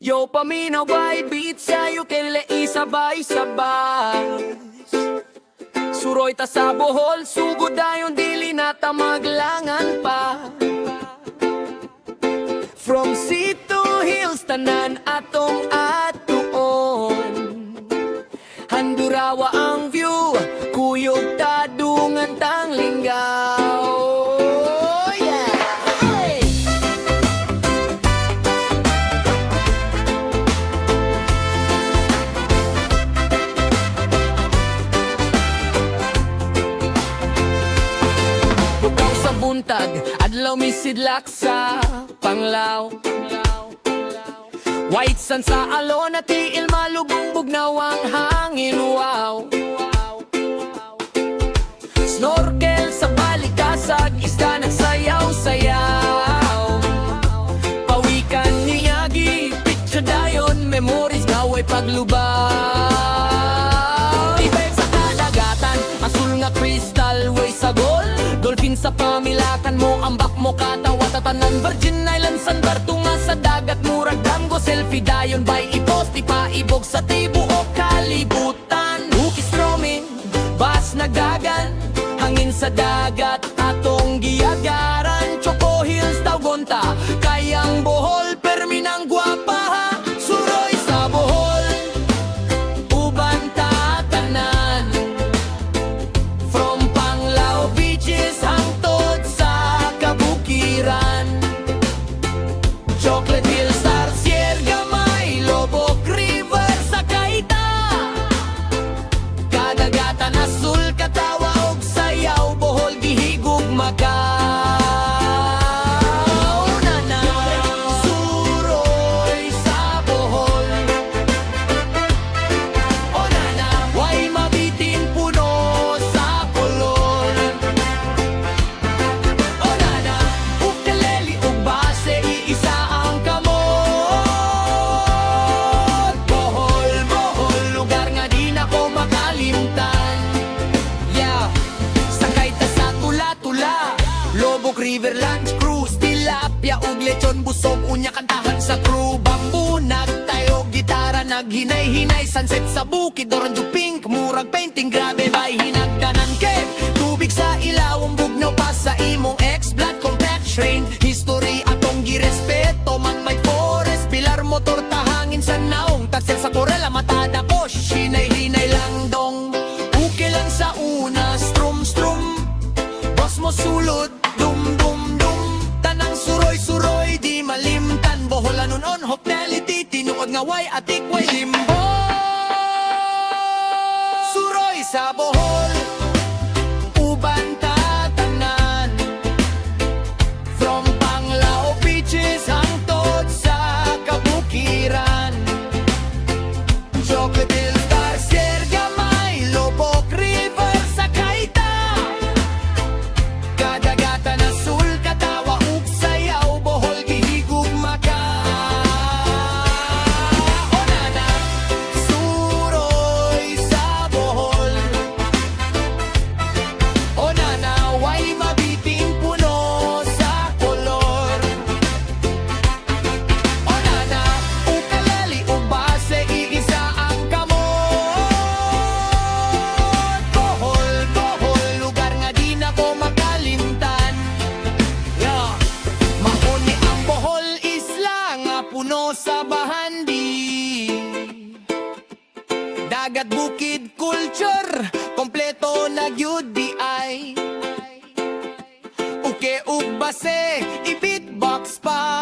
Yo paminaway beat sa'yo kele isabay-sabay. Suroy ta sa Bohol, sugod dayon dili na ta maglangan pa. From sea to hills, tanan atong atuon. Handurawa ang view, kuyog ta dungan tang linggaw. Yeah! Hey! Bukaw sa buntag, adlaw misidlak sa Panglao. White sun sa alon at tiil malubong bugnawang hangin, wow. Snorkel sa balikasag, isda nagsayaw-sayaw. Pawikan ni Yagi, picture dayon, memories gaway paglubaw. Tibay sa kadagatan, asul nga crystal, way sa gol. Dolphin sa pamilakan mo, ambak mo katawa tatanan. Virgin Islands, San Bartunga sa dagat, murag damgo, selfie dayon by ipost, ipaibog sa tibuok kalibutan. Hukis roaming, bas nagdagan, hangin sa dagat, atong giyagaran. Choco Hills, Taugonta, kayang Bohol, perminang guwapa ha. Suroy sa Bohol, uban tatanan. From Panglao beaches hangtod sa kabukiran. Chocolate Hills, Tarsier, Gamay, Lobok River sa Kaita. Kadagatan asul, katawa og sayaw, Bohol gihigug Macau. Nana, suroy sa Bohol. O nana, way mabitin puno sa kolor. O nana, ukulele ug base, iisa ang kamot. Bohol, Bohol, lugar nga di na ko makalimtan. Yeah, sakay ta sa tula-tula, Lobok River Lunch Cruise, tilapia ug lechon busog, unya kantahan sa crew. Bamboo, nagtayo, gitara, naghinay-hinay, sunset sa bukid, orange pink, murag painting, grabe bay hinagdanan cave. Tubig sa ilawong bugnaw pa sa imong ex-blood compact train. History atong girespeto, man may forest, pilar motor tahangin sa naong, tagsel sa korela matada ko, hinay-hinay lang dong. Okay lang sa una, strum-strum, boss mo sulod, dum-dum-dum. Tanang suroy-suroy, di malimtan. Bohol anunon, hospitality, tinuod nga way atik way limbo. Suroy sa Bohol, uban tatanan. From Panglao beaches hangtod sa kabukiran. Chocolate Hills, Tarsier, Gamay, Lobok River sa Kaita. Kadagatan asul, katawa ug sayaw, Bohol gihigug Macau. O nana, suroy sa Bohol. O nana, way mabiting puno sa kolor. O nana, ukulele ug base, iisa ang kamot. Bohol, Bohol, lugar nga di na ko makalimtan. Yeah. Mauni ang Bohol, isla nga puno sa bahandi. Dagat, bukid, culture, kompleto na gyud di ay. Uke ug base, i-beatbox pa.